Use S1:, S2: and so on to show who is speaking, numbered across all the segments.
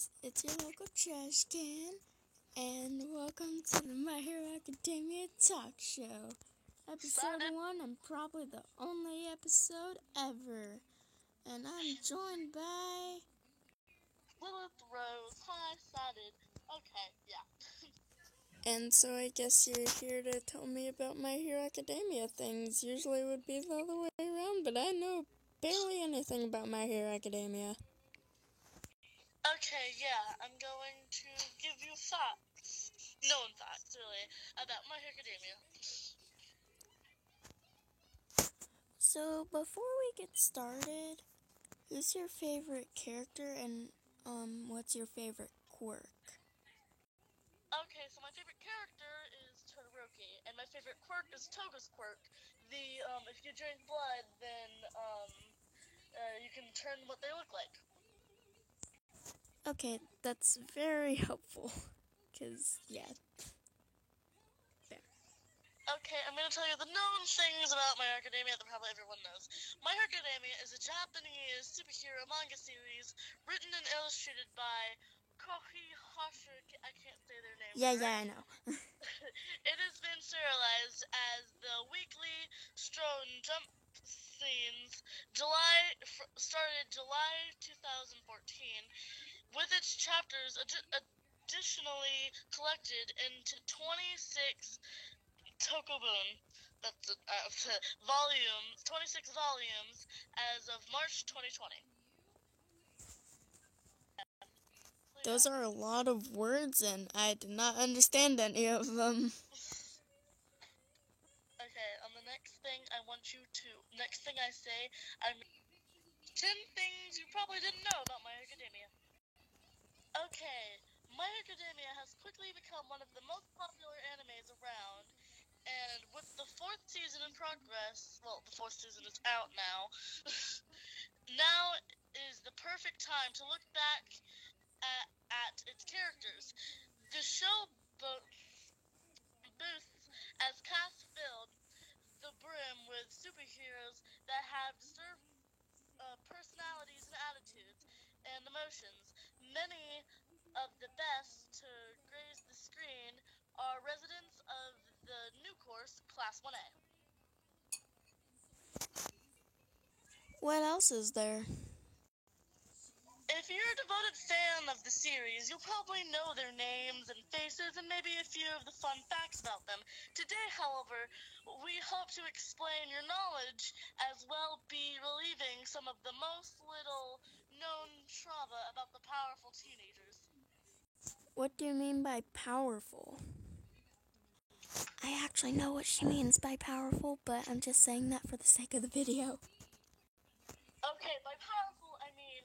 S1: guys, it's your local trash can, and welcome to the My Hero Academia talk show. Episode 1, and probably the only episode ever. And I'm joined by...
S2: Lilith Rose. Hi, Excited. Okay, yeah.
S1: And so I guess you're here to tell me about My Hero Academia things. Usually it would be the other way around, but I know barely anything about My Hero Academia.
S2: Okay, yeah, I'm going to give you facts. Known facts, really, about My Hero Academia.
S1: So before we get started, who's your favorite character and what's your favorite quirk?
S2: Okay, so my favorite character is Todoroki, and my favorite quirk is Toga's quirk. If you drink blood, then, you can turn what they look like.
S1: Okay, that's very helpful, because, yeah. There.
S2: Okay, I'm going to tell you the known things about My Hero Academia that probably everyone knows. My Hero Academia is a Japanese superhero manga series written and illustrated by Kohi Hashik. I can't say their name.
S1: Yeah,
S2: correct.
S1: I know.
S2: It has been serialized as the weekly Stone Jump scenes started July 2014, with its chapters additionally collected into 26 Tokobun. That's 26 volumes as of March 2020.
S1: Those are a lot of words, and I did not understand any of them.
S2: Okay, on the next thing I say, 10 things you probably didn't know about My Hero Academia. Okay, My Hero Academia has quickly become one of the most popular animes around, and with the 4th season in progress, well, the 4th season is out now, now is the perfect time to look back at its characters. The show boasts as cast filled the brim with superheroes that have disturbed personalities and attitudes and emotions. Many of the best to grace the screen are residents of the new course, Class 1A.
S1: What else is there?
S2: If you're a devoted fan of the series, you'll probably know their names and faces and maybe a few of the fun facts about them. Today, however, we hope to explain your knowledge as well be relieving some of the most little known trauma about the powerful teenagers.
S1: What do you mean by powerful? I actually know what she means by powerful, but I'm just saying that for the sake of the video.
S2: Okay, by powerful, I mean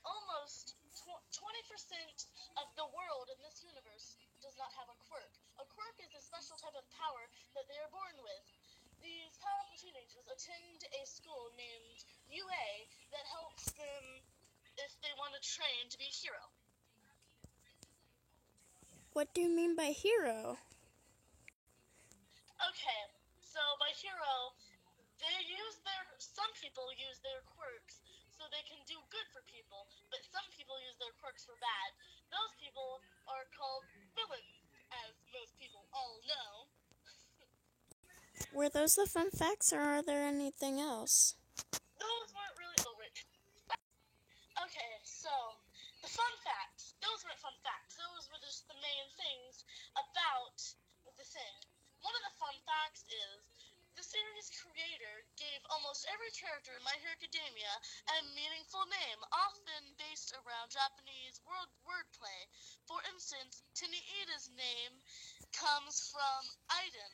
S2: almost 20% of the world in this universe does not have a quirk. A quirk is a special type of power that they are born with. These powerful teenagers attend a school named UA that helps them if they want to train to be a hero.
S1: What do you mean by hero?
S2: Okay, so by hero, some people use their quirks so they can do good for people, but some people use their quirks for bad. Those people are called villains, as most people all know.
S1: Were those the fun facts, or are there anything else?
S2: Those weren't really... Oh, wait. Okay, so, the fun facts. Those weren't fun facts. Those were just the main things about the thing. One of the fun facts is the series creator gave almost every character in My Hero Academia a meaningful name, often based around Japanese wordplay. For instance, Taniida's name comes from Aiden,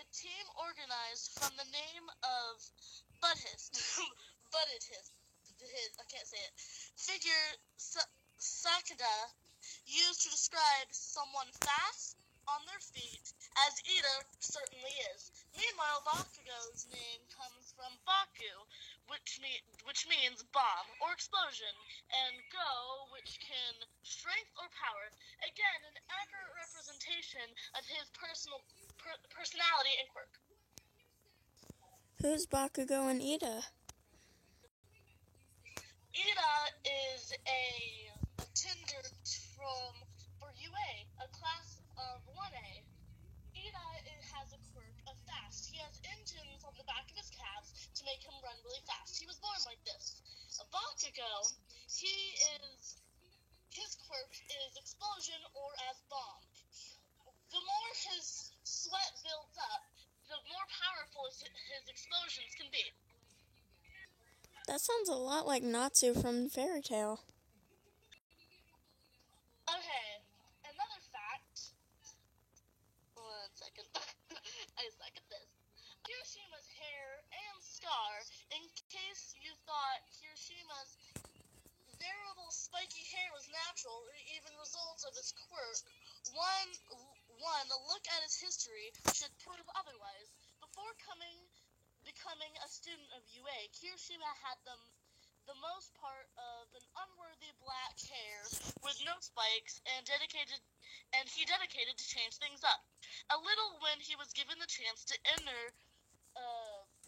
S2: a team organized from the name of Butthist. I can't say it. Figure Sakada used to describe someone fast on their feet, as Ida certainly is. Meanwhile, Bakugo's name comes from Baku, which means bomb or explosion, and Go, which can strength or power. Again, an accurate representation of his personality and quirk.
S1: Who's Bakugo and Ida?
S2: Ida is a make him run really fast. He was born like this. Bakugo, his quirk is explosion or as bomb. The more his sweat builds up, the more powerful his explosions can be.
S1: That sounds a lot like Natsu from Fairy Tail.
S2: Okay, another fact. 1 second. I suck at this. Kirishima's hair and scar, in case you thought Kirishima's variable spiky hair was natural or even results of his quirk, a look at his history should prove otherwise. Before becoming a student of UA, Kirishima had the most part of an unworthy black hair with no spikes and he dedicated to change things up. A little when he was given the chance to enter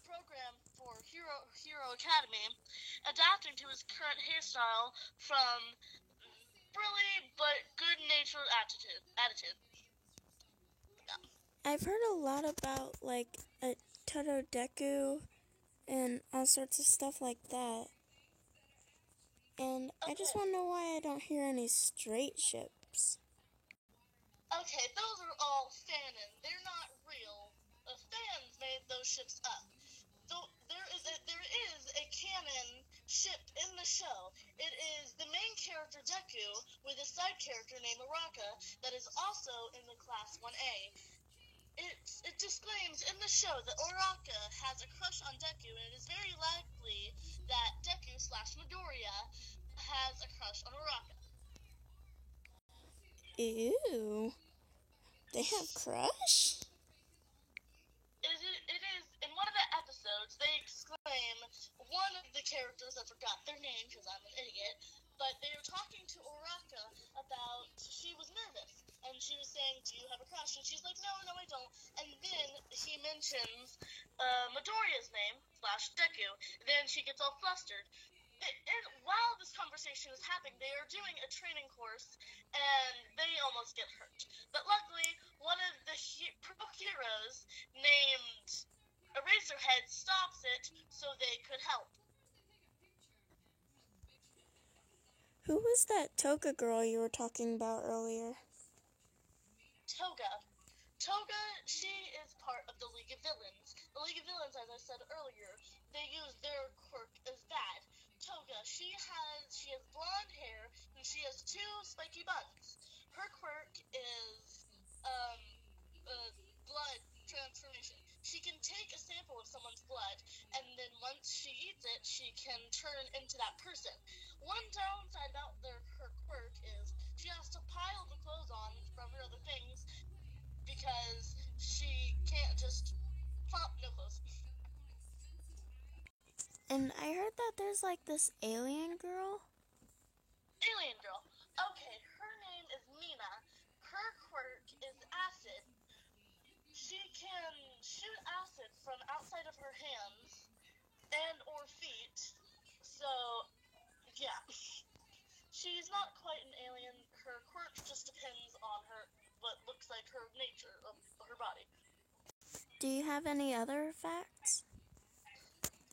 S2: program for Hero Academy, adapting to his current hairstyle from frilly but good-natured attitude.
S1: I've heard a lot about like a Totodeku and all sorts of stuff like that. And I just want to know why I don't hear any straight ships.
S2: Okay, those are all fanon. They're not real. The fans made those ships up. There is a canon ship in the show. It is the main character Deku with a side character named Araka that is also in the Class 1A. It disclaims in the show that Araka has a crush on Deku, and it is very likely that Deku/Midoriya has a crush on Araka.
S1: Ew. They have crush?
S2: It is, in one of the episodes, they exclaim, one of the characters, I forgot their name because I'm an idiot, but they were talking to Araka about, she was nervous, and she was saying, do you have a crush? And she's like, no, I don't. And then he mentions Midoriya's name, /Deku. Then she gets all flustered. While this conversation is happening, they are doing a training course, and they almost get hurt. But luckily, one of the pro heroes named Eraserhead stops it so they could help.
S1: Who was that Toga girl you were talking about earlier?
S2: Toga, she is part of the League of Villains. The League of Villains, as I said earlier, they use their quirk as bad. Toga, she has blonde hair and she has 2 spiky buns. Her quirk is blood transformation. She can take a sample of someone's blood, and then once she eats it, she can turn into that person. One downside about her quirk is she has to pile the clothes on from her other things because she can't just pop no clothes.
S1: And I heard that there's like this alien girl.
S2: Alien girl. Okay, her name is Mina. Her quirk is acid. She can shoot acid from outside of her hands and or feet. So, yeah. She's not quite an alien. Her quirk just depends on what looks like her nature of her body.
S1: Do you have any other facts?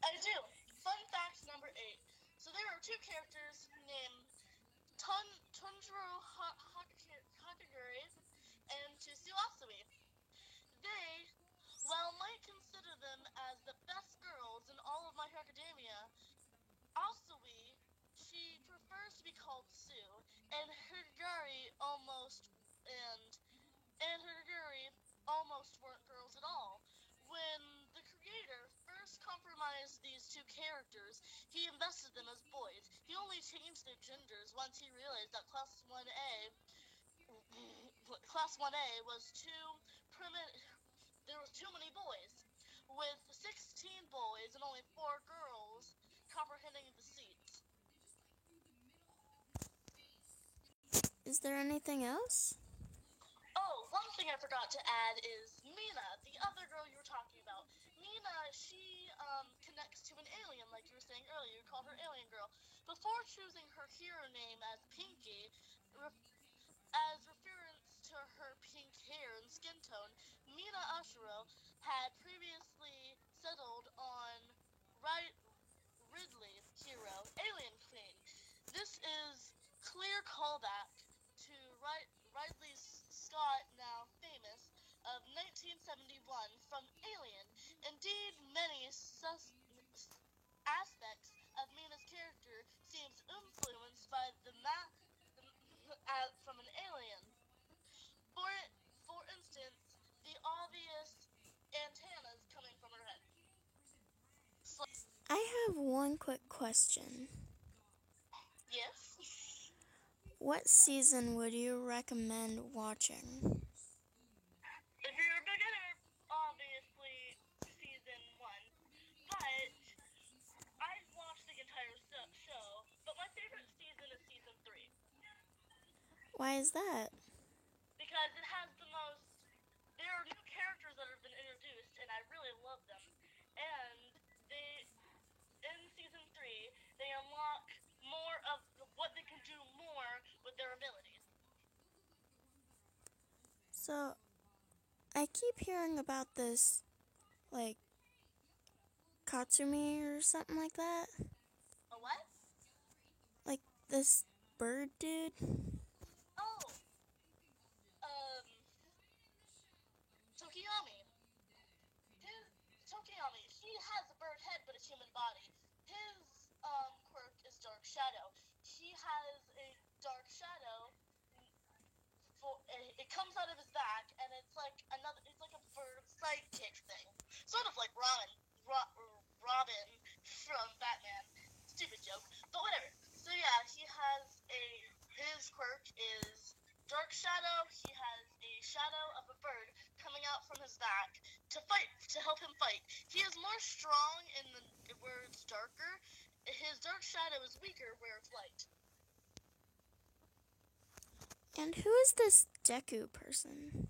S2: I do. Fun fact number 8. So there are 2 characters named Tunjiro Hakaguri and Tusu Asui. They, while might consider them as the best girls in all of My Hero Academia, Asui, she prefers to be called Sue, and Higari almost weren't girls at all. When the creator first compromised these 2 characters, he invested them as boys. He only changed their genders once he realized that Class 1A was there was too many boys. With 16 boys and only 4 girls comprehending the seats.
S1: Is there anything else?
S2: Oh, one thing I forgot to add is Mina, the other girl you were talking about. Mina, she connects to an alien, like you were saying earlier. You called her Alien Girl. Before choosing her hero name as Pinky, as reference to her pink hair and skin tone, Mina Ashiro had previously settled on Ridley hero, Alien Queen. This is clear callback to Ridley Scott, now famous, of 1971 from Alien. Indeed, many aspects of Mina's character seems influenced by from an alien. For instance, the obvious antennas coming from her head.
S1: I have one quick question.
S2: Yes?
S1: What season would you recommend watching?
S2: If you're a beginner, obviously season 1. But I've watched the entire show, but my favorite season is season 3.
S1: Why is that?
S2: Because it has the most... There are new characters that have been introduced, and I really love them. And in season 3, they unlock more of what they can do more with their abilities.
S1: So, I keep hearing about this, like, Katsumi or something like that.
S2: A what?
S1: Like, this bird dude.
S2: Oh! Tokiyami. Tokiyami, he has a bird head but a human body. His quirk is Dark Shadow. He has a Dark Shadow. It comes out of his back, and it's like a bird sidekick thing, sort of like Robin from Batman. Stupid joke, but whatever. So yeah, his quirk is Dark Shadow. He has a shadow of a bird coming out from his back to help him fight. He is more strong where it's darker. His Dark Shadow is weaker where it's light.
S1: And who is this Deku person?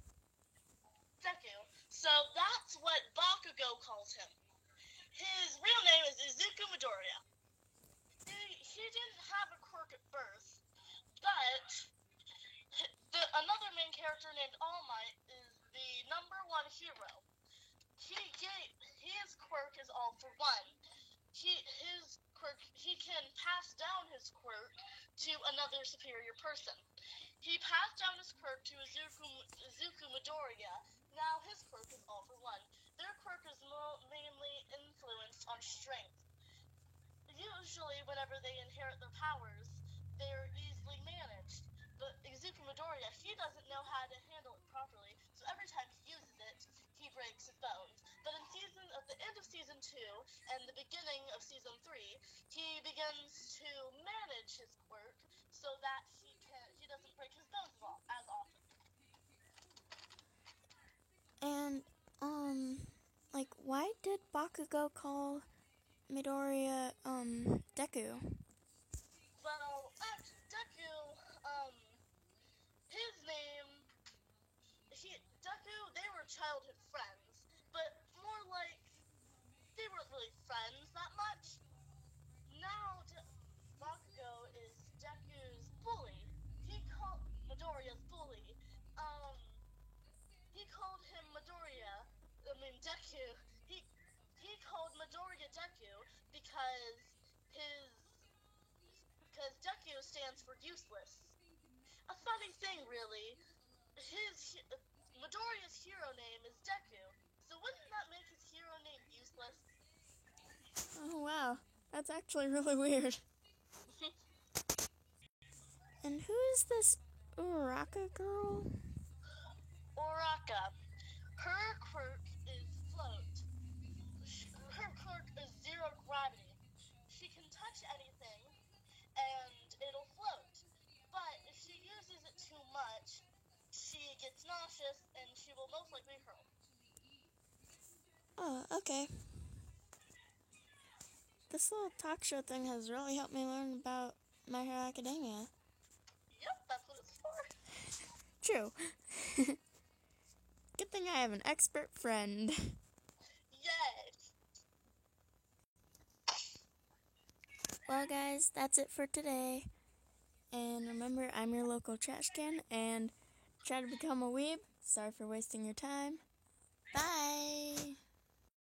S2: Deku. So that's what Bakugo calls him. His real name is Izuku Midoriya. He didn't have a quirk at birth, but another main character named All Might is the #1 hero. His quirk is All for One. He can pass down his quirk to another superior person. He passed down his quirk to Izuku Midoriya. Now his quirk is All for One. Their quirk is mainly influenced on strength. Usually, whenever they inherit their powers, they're easily managed. But Izuku Midoriya, he doesn't know how to handle it properly, so every time he uses it, he breaks his bones. But at the end of season 2 and the beginning of season 3, he begins to manage his quirk so that he doesn't break his bones as often.
S1: And, like, why did Bakugo call Midoriya, Deku?
S2: Well, Deku, his name, Deku, they were childhood friends, but more like, they weren't really friends that much. Now, Bakugo is Deku's bully. He called Midoriya's bully. He called him Deku. He called Midoriya Deku because Deku stands for useless. A funny thing, really. Midoriya's hero name is Deku, so wouldn't that make his hero name useless?
S1: Oh, wow. That's actually really weird. And who is this Uraka girl?
S2: Uraka. Her quirk is float. Her quirk is zero gravity. She can touch anything, and it'll float. But if she uses it too much, she gets nauseous, and she will most likely hurl.
S1: Oh, okay. This little talk show thing has really helped me learn about My Hero Academia.
S2: Yep, that's what it's for.
S1: True. Good thing I have an expert friend.
S2: Yes.
S1: Well, guys, that's it for today. And remember, I'm your local trash can, and try to become a weeb. Sorry for wasting your time. Bye!